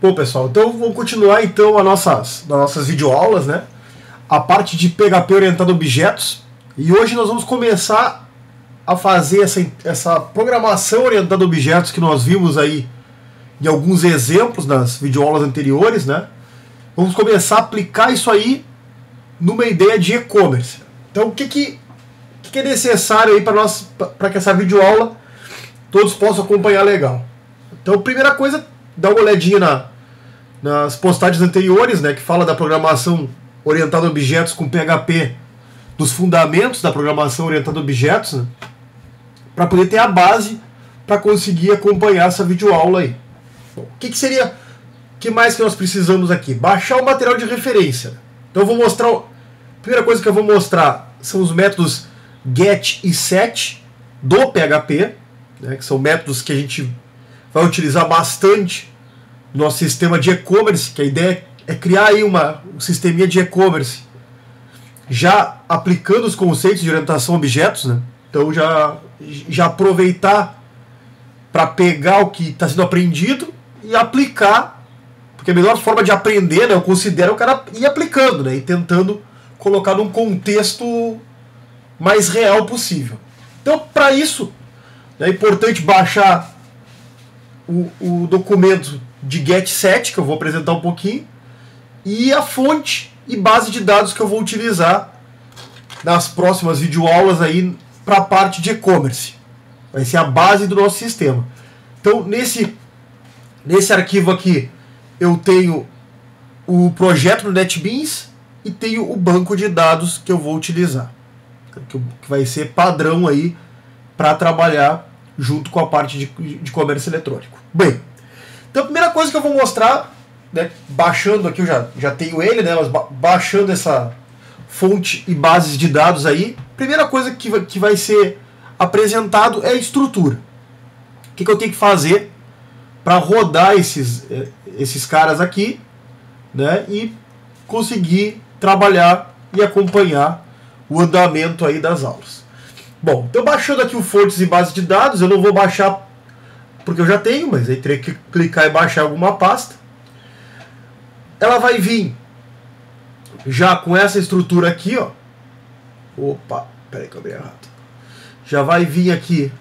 Bom, pessoal, então vamos continuar então as nossas videoaulas, né? A parte de PHP orientado a objetos. E hoje nós vamos começar a fazer essa programação orientada a objetos que nós vimos aí em alguns exemplos nas videoaulas anteriores, né? Vamos começar a aplicar isso aí numa ideia de e-commerce. Então, o que é necessário aí para que essa videoaula todos possam acompanhar legal? Então, primeira coisa, dá uma olhadinha nas postagens anteriores, né, que fala da programação orientada a objetos com PHP, dos fundamentos da programação orientada a objetos, né, para poder ter a base para conseguir acompanhar essa videoaula aí. Bom, o que mais que nós precisamos aqui? Baixar o material de referência. Então eu vou mostrar, a primeira coisa que eu vou mostrar são os métodos get e set do PHP, né, que são métodos que a gente vai utilizar bastante no nosso sistema de e-commerce, que a ideia é criar aí um sisteminha de e-commerce já aplicando os conceitos de orientação a objetos, né? Então já aproveitar para pegar o que está sendo aprendido e aplicar, porque a melhor forma de aprender, né, eu considero o cara ir aplicando, né, e tentando colocar num contexto mais real possível. Então, para isso, é importante baixar o documento de get-set, que eu vou apresentar um pouquinho, e a fonte e base de dados que eu vou utilizar nas próximas videoaulas aí para a parte de e-commerce. Vai ser a base do nosso sistema. Então, nesse arquivo aqui, eu tenho o projeto do NetBeans e tenho o banco de dados que eu vou utilizar, que vai ser padrão aí para trabalhar junto com a parte de comércio eletrônico. Bem, então a primeira coisa que eu vou mostrar, né, baixando aqui, eu já tenho ele, né, mas baixando essa fonte e bases de dados aí, primeira coisa que vai ser apresentado é a estrutura. O que eu tenho que fazer para rodar esses caras aqui, né, e conseguir trabalhar e acompanhar o andamento aí das aulas. Bom, então baixando aqui o fontes e bases de dados, eu não vou baixar porque eu já tenho, mas aí teria que clicar e baixar alguma pasta. Ela vai vir já com essa estrutura aqui, ó. Opa, peraí que eu abri errado. Já vai vir aqui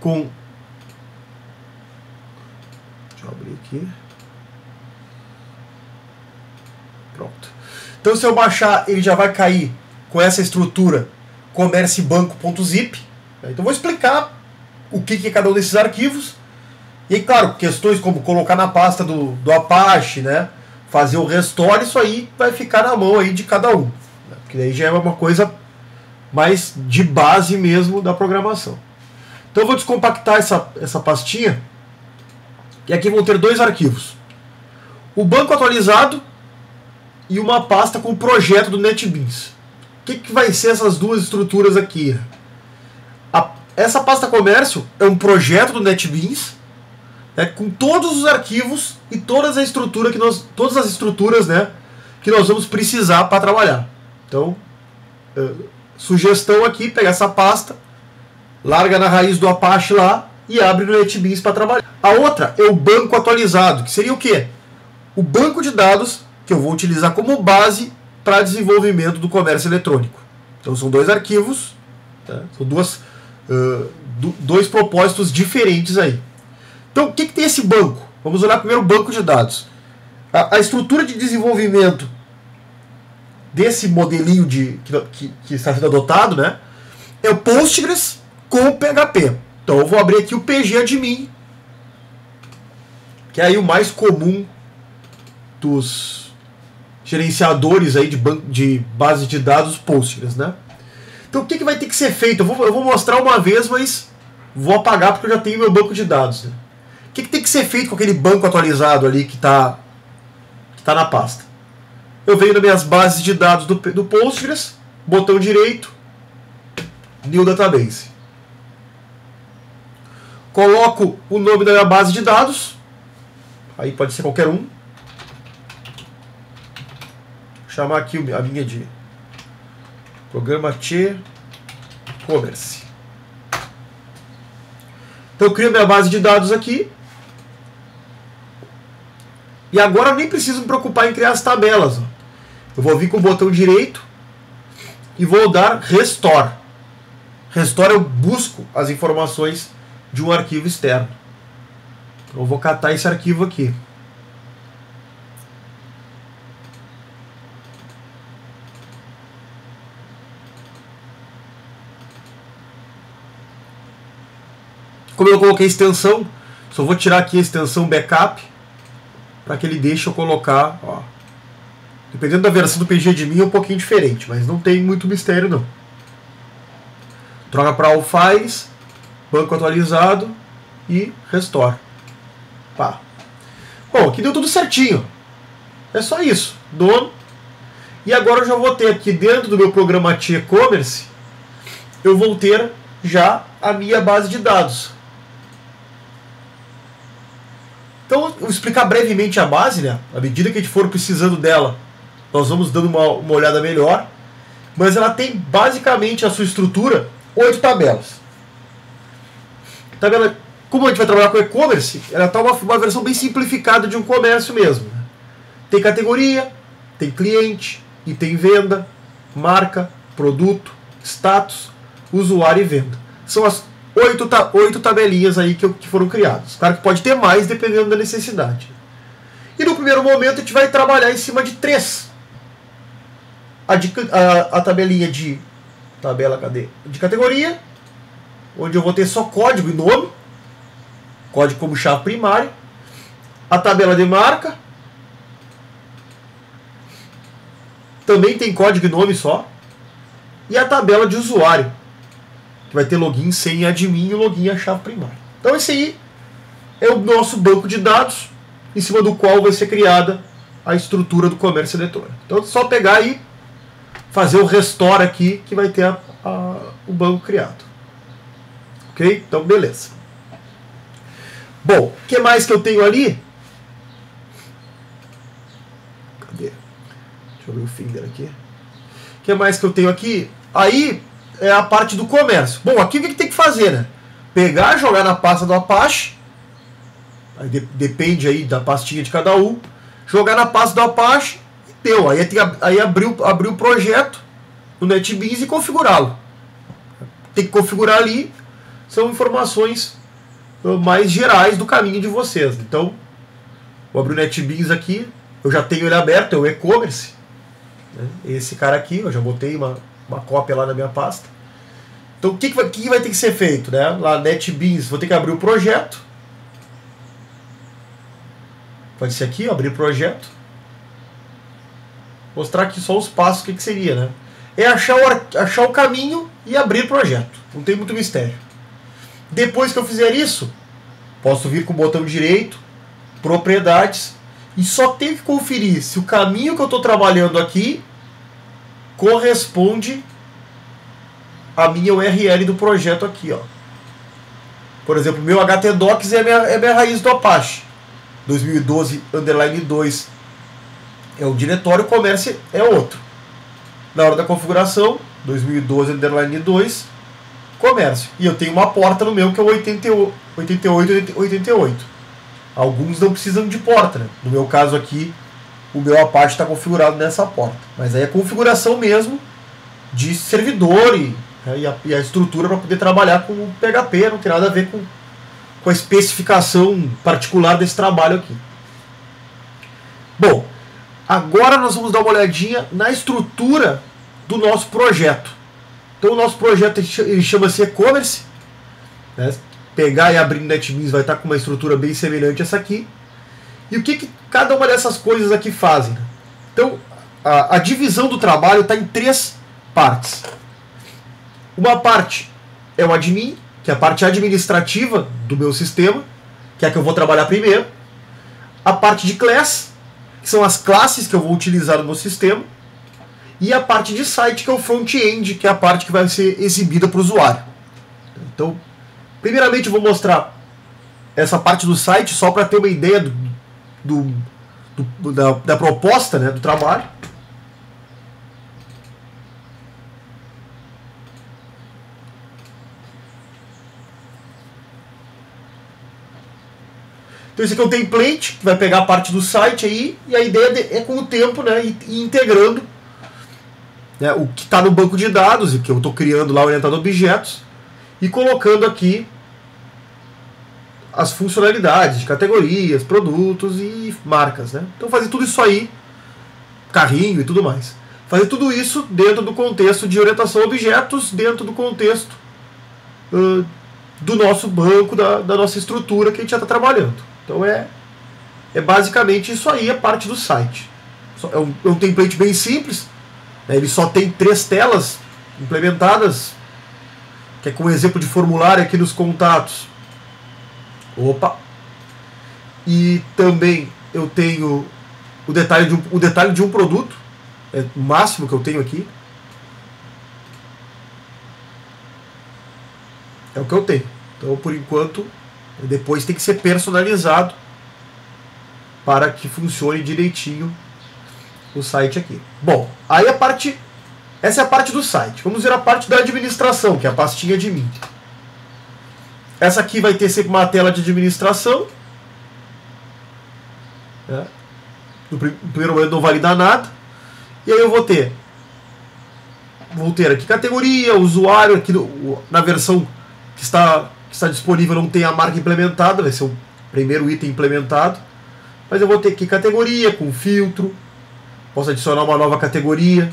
com... Deixa eu abrir aqui. Pronto. Então, se eu baixar, ele já vai cair com essa estrutura commercebanco.zip. Então, eu vou explicar o que é cada um desses arquivos. E, claro, questões como colocar na pasta do Apache, né, fazer o restore, isso aí vai ficar na mão aí de cada um. Né, porque daí já é uma coisa mais de base mesmo da programação. Então, eu vou descompactar essa pastinha. E aqui vão ter dois arquivos. O banco atualizado e uma pasta com o projeto do NetBeans. O que vai ser essas duas estruturas aqui? Essa pasta comércio é um projeto do NetBeans, né, com todos os arquivos e todas as estruturas, né, que nós vamos precisar para trabalhar. Então, sugestão aqui, pegar essa pasta, larga na raiz do Apache lá e abre no NetBeans para trabalhar. A outra é o banco atualizado, que seria o quê? O banco de dados que eu vou utilizar como base para desenvolvimento do comércio eletrônico. Então são dois arquivos, tá? São dois propósitos diferentes aí. Então o que tem esse banco? Vamos olhar primeiro o banco de dados. A estrutura de desenvolvimento desse modelinho que está sendo adotado, né, é o Postgres com o PHP. Então eu vou abrir aqui o pgadmin, que é aí o mais comum dos gerenciadores aí de base de dados Postgres, né? Então o que vai ter que ser feito? Eu vou mostrar uma vez, mas vou apagar porque eu já tenho meu banco de dados, né? O que tem que ser feito com aquele banco atualizado ali que está na pasta? Eu venho nas minhas bases de dados do Postgres, botão direito, New Database. Coloco o nome da minha base de dados, aí pode ser qualquer um. Chamar aqui a minha de programa e-commerce. Então eu crio minha base de dados aqui, E agora eu nem preciso me preocupar em criar as tabelas. Ó. Eu vou vir com o botão direito e vou dar Restore. Restore eu busco as informações de um arquivo externo. Então eu vou catar esse arquivo aqui. Como eu coloquei extensão, só vou tirar aqui a extensão backup para que ele deixe eu colocar, ó. Dependendo da versão do PGAdmin é um pouquinho diferente, mas não tem muito mistério não. Troca para All Files, banco atualizado e Restore. Pá. Bom, aqui deu tudo certinho. É só isso. Dono. E agora eu já vou ter aqui dentro do meu programa e-commerce, eu vou ter já a minha base de dados. Então, eu vou explicar brevemente a base, né? À medida que a gente for precisando dela, nós vamos dando uma olhada melhor. Mas ela tem basicamente a sua estrutura 8 tabelas. Tabela, como a gente vai trabalhar com e-commerce, ela está uma versão bem simplificada de um comércio mesmo. Tem categoria, tem cliente, item venda, marca, produto, status, usuário e venda. São as 8 tabelinhas aí que foram criadas. Claro que pode ter mais dependendo da necessidade. E no primeiro momento a gente vai trabalhar em cima de 3. A tabelinha de categoria, onde eu vou ter só código e nome, código como chave primária, a tabela de marca, também tem código e nome só, e a tabela de usuário, que vai ter login, senha, admin e login e a chave primária. Então esse aí é o nosso banco de dados, em cima do qual vai ser criada a estrutura do comércio eletrônico. Então é só pegar e fazer o restore aqui, que vai ter o banco criado. Ok? Então, beleza. Bom, o que mais que eu tenho ali? Cadê? Deixa eu ver o Finder aqui. O que mais que eu tenho aqui? Aí é a parte do comércio. Bom, aqui o que tem que fazer, né? Pegar, jogar na pasta do Apache. Aí depende aí da pastinha de cada um. Jogar na pasta do Apache. Deu. Aí abrir o projeto no NetBeans e configurá-lo. Tem que configurar ali, são informações mais gerais do caminho de vocês. Então, vou abrir o NetBeans aqui, eu já tenho ele aberto, é o e-commerce. Né? Esse cara aqui, eu já botei uma cópia lá na minha pasta. Então, o que vai ter que ser feito? Né? Lá no NetBeans, vou ter que abrir o projeto. Pode ser aqui, abrir projeto. Mostrar aqui só os passos, o que seria, né? É achar o caminho e abrir projeto. Não tem muito mistério. Depois que eu fizer isso, posso vir com o botão direito, propriedades, e só tenho que conferir se o caminho que eu estou trabalhando aqui corresponde à minha URL do projeto aqui. Ó. Por exemplo, meu htdocs é minha raiz do Apache. 2012_2 é o diretório, o comércio é outro. Na hora da configuração, 2012_2, comércio. E eu tenho uma porta no meu que é o 8888. Alguns não precisam de porta, né? No meu caso aqui, o meu Apache está configurado nessa porta. Mas aí é configuração mesmo de servidor e a estrutura para poder trabalhar com o PHP, não tem nada a ver com a especificação particular desse trabalho aqui. Bom, agora nós vamos dar uma olhadinha na estrutura do nosso projeto. Então o nosso projeto ele chama-se e-commerce. Né? Pegar e abrir no NetBeans vai estar com uma estrutura bem semelhante a essa aqui. E o que cada uma dessas coisas aqui fazem? Né? Então a divisão do trabalho está em 3 partes. Uma parte é o admin, que é a parte administrativa do meu sistema, que é a que eu vou trabalhar primeiro. A parte de class, que são as classes que eu vou utilizar no meu sistema. E a parte de site, que é o front-end, que é a parte que vai ser exibida para o usuário. Então, primeiramente eu vou mostrar essa parte do site, só para ter uma ideia da proposta, né, do trabalho. Então esse aqui é o template, que vai pegar a parte do site aí, e a ideia é com o tempo, né, ir integrando, né, o que está no banco de dados, e que eu estou criando lá orientado a objetos, e colocando aqui as funcionalidades de categorias, produtos e marcas, né? Então fazer tudo isso aí, carrinho e tudo mais. Fazer tudo isso dentro do contexto de orientação a objetos, dentro do contexto do nosso banco, da nossa estrutura que a gente já está trabalhando. Então é basicamente isso aí, a parte do site. É um template bem simples, né? Ele só tem 3 telas implementadas, que é com um exemplo de formulário aqui nos contatos. Opa! E também eu tenho o detalhe de um produto, é o máximo que eu tenho aqui. É o que eu tenho. Então, por enquanto, depois tem que ser personalizado para que funcione direitinho o site aqui. Bom, aí essa é a parte do site. Vamos ver a parte da administração, que é a pastinha de mim. Essa aqui vai ter sempre uma tela de administração. Né? No primeiro momento não vai dar nada. E aí eu vou ter aqui categoria, usuário, aqui na versão que está disponível não tem a marca implementada, vai ser o primeiro item implementado. Mas eu vou ter aqui categoria com filtro, posso adicionar uma nova categoria.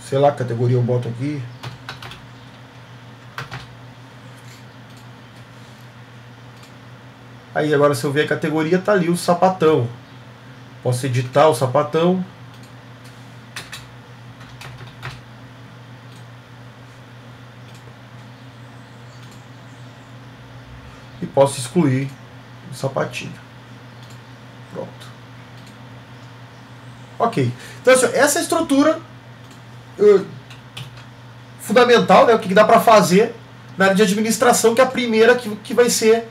Sei lá que categoria eu boto aqui. Aí agora se eu ver a categoria, tá ali o sapatão. Posso editar o sapatão. E posso excluir o sapatinho. Pronto. Ok. Então assim, essa é a estrutura fundamental, né, o que dá para fazer na área de administração, que é a primeira que vai ser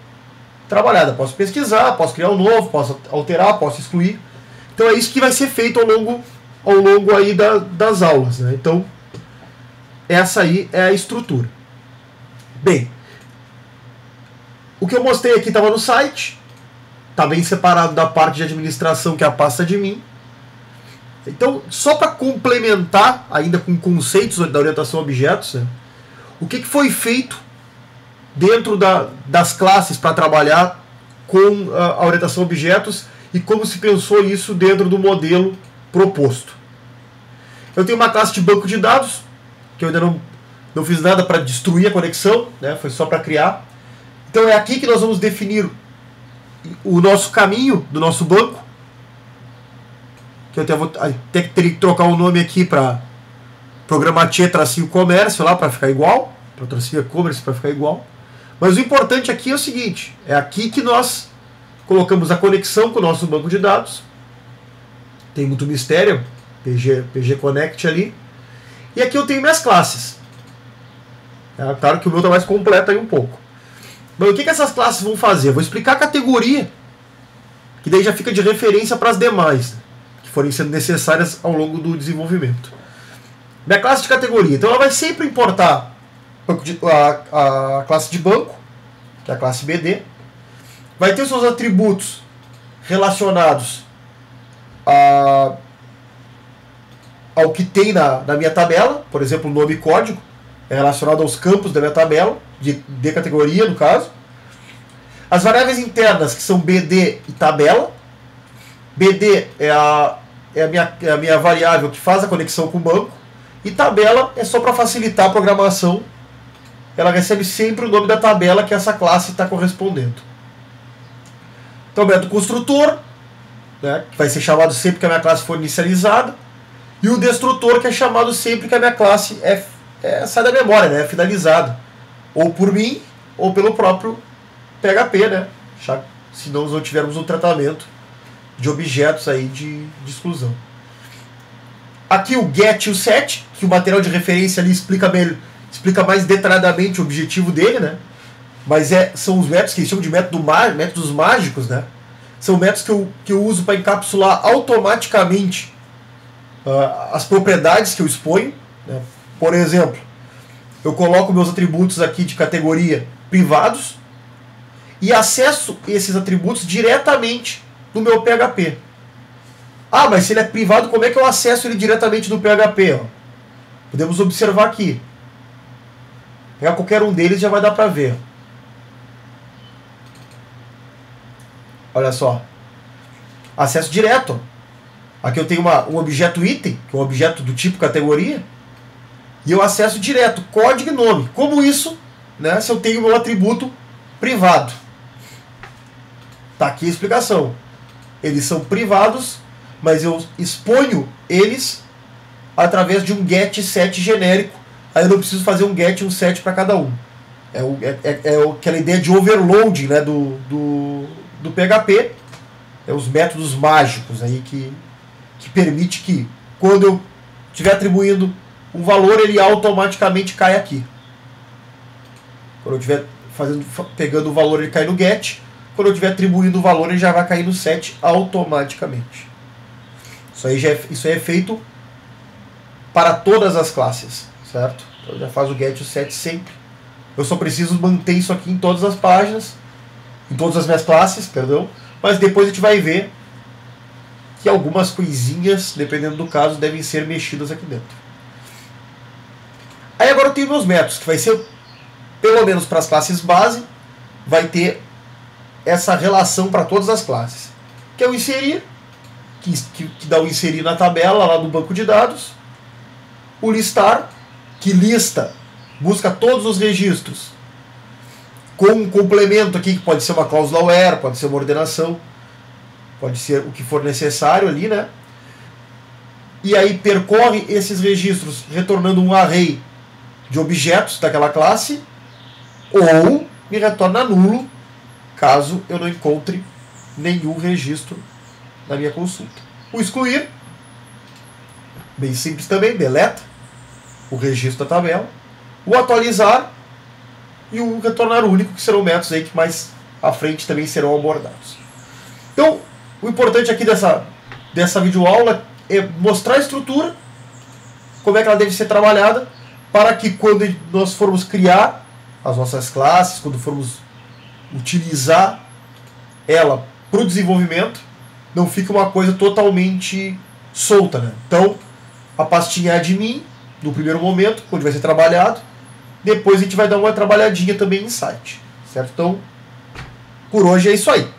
trabalhada. Posso pesquisar, posso criar um novo, posso alterar, posso excluir. Então é isso que vai ser feito ao longo aí das aulas, né? Então essa aí é a estrutura. Bem, o que eu mostrei aqui estava no site, está bem separado da parte de administração, que é a pasta de mim. Então, só para complementar, ainda com conceitos da orientação a objetos, né, o que foi feito dentro das classes para trabalhar com a orientação a objetos e como se pensou isso dentro do modelo proposto. Eu tenho uma classe de banco de dados, que eu ainda não fiz nada para destruir a conexão, né, foi só para criar. Então é aqui que nós vamos definir o nosso caminho do nosso banco, que eu até teria que trocar o nome aqui para Programatia tracinho comércio lá para ficar igual, para tracinho e-commerce para ficar igual. Mas o importante aqui é o seguinte, é aqui que nós colocamos a conexão com o nosso banco de dados. Tem muito mistério, PG Connect ali. E aqui eu tenho minhas classes. Claro que o meu está mais completo aí um pouco. Mas o que essas classes vão fazer? Eu vou explicar a categoria, que daí já fica de referência para as demais, que forem sendo necessárias ao longo do desenvolvimento. Minha classe de categoria. Então ela vai sempre importar a classe de banco, que é a classe BD. Vai ter os seus atributos relacionados ao que tem na minha tabela. Por exemplo, o nome e código é relacionado aos campos da minha tabela, de categoria no caso. As variáveis internas, que são BD e tabela. BD é a minha variável que faz a conexão com o banco. E tabela é só para facilitar a programação. Ela recebe sempre o nome da tabela que essa classe está correspondendo. Então o método construtor, né, que vai ser chamado sempre que a minha classe for inicializada. E o destrutor, que é chamado sempre que a minha classe sai da memória, né, é finalizada. Ou por mim, ou pelo próprio PHP, né, se nós não tivermos um tratamento de objetos aí de exclusão. Aqui o get e o set, que o material de referência ali explica mais detalhadamente o objetivo dele, né? Mas são os métodos que eles chamam de métodos mágicos, né? São métodos que eu uso para encapsular automaticamente as propriedades que eu exponho, né? Por exemplo, eu coloco meus atributos aqui de categoria privados e acesso esses atributos diretamente no meu PHP. Ah, mas se ele é privado, como é que eu acesso ele diretamente no PHP? Ó? Podemos observar aqui. Pegar qualquer um deles já vai dar para ver. Olha só. Acesso direto. Aqui eu tenho um objeto item, que é um objeto do tipo categoria, e eu acesso direto, código e nome. Como isso, né, se eu tenho meu atributo privado? Tá aqui a explicação. Eles são privados, mas eu exponho eles através de um get set genérico. Aí eu não preciso fazer um get e um set para cada um. É aquela ideia de overloading, né, do PHP. É os métodos mágicos aí que permite que, quando eu estiver atribuindo um valor, ele automaticamente cai aqui. Quando eu estiver pegando o valor, ele cai no get. Quando eu estiver atribuindo o valor, ele já vai cair no set automaticamente. Isso aí é feito para todas as classes, certo? Então já faz o get e o set sempre. Eu só preciso manter isso aqui em todas as páginas, em todas as minhas classes, perdão. Mas depois a gente vai ver que algumas coisinhas, dependendo do caso, devem ser mexidas aqui dentro. Aí agora eu tenho meus métodos, que vai ser, pelo menos para as classes base, vai ter essa relação para todas as classes. Que é o inserir, que dá o inserir na tabela lá do banco de dados. O listar, que lista, busca todos os registros com um complemento aqui, que pode ser uma cláusula where, pode ser uma ordenação, pode ser o que for necessário ali, né? E aí percorre esses registros retornando um array de objetos daquela classe, ou me retorna nulo, caso eu não encontre nenhum registro na minha consulta. O excluir, bem simples também, deleta o registro da tabela. O atualizar e o retornar único, que serão métodos aí que mais à frente também serão abordados. Então, o importante aqui dessa videoaula é mostrar a estrutura, como é que ela deve ser trabalhada, para que quando nós formos criar as nossas classes, quando formos utilizar ela para o desenvolvimento, não fique uma coisa totalmente solta, né? Então, a pastinha admin, no primeiro momento, onde vai ser trabalhado, depois a gente vai dar uma trabalhadinha também em site, certo? Então, por hoje é isso aí.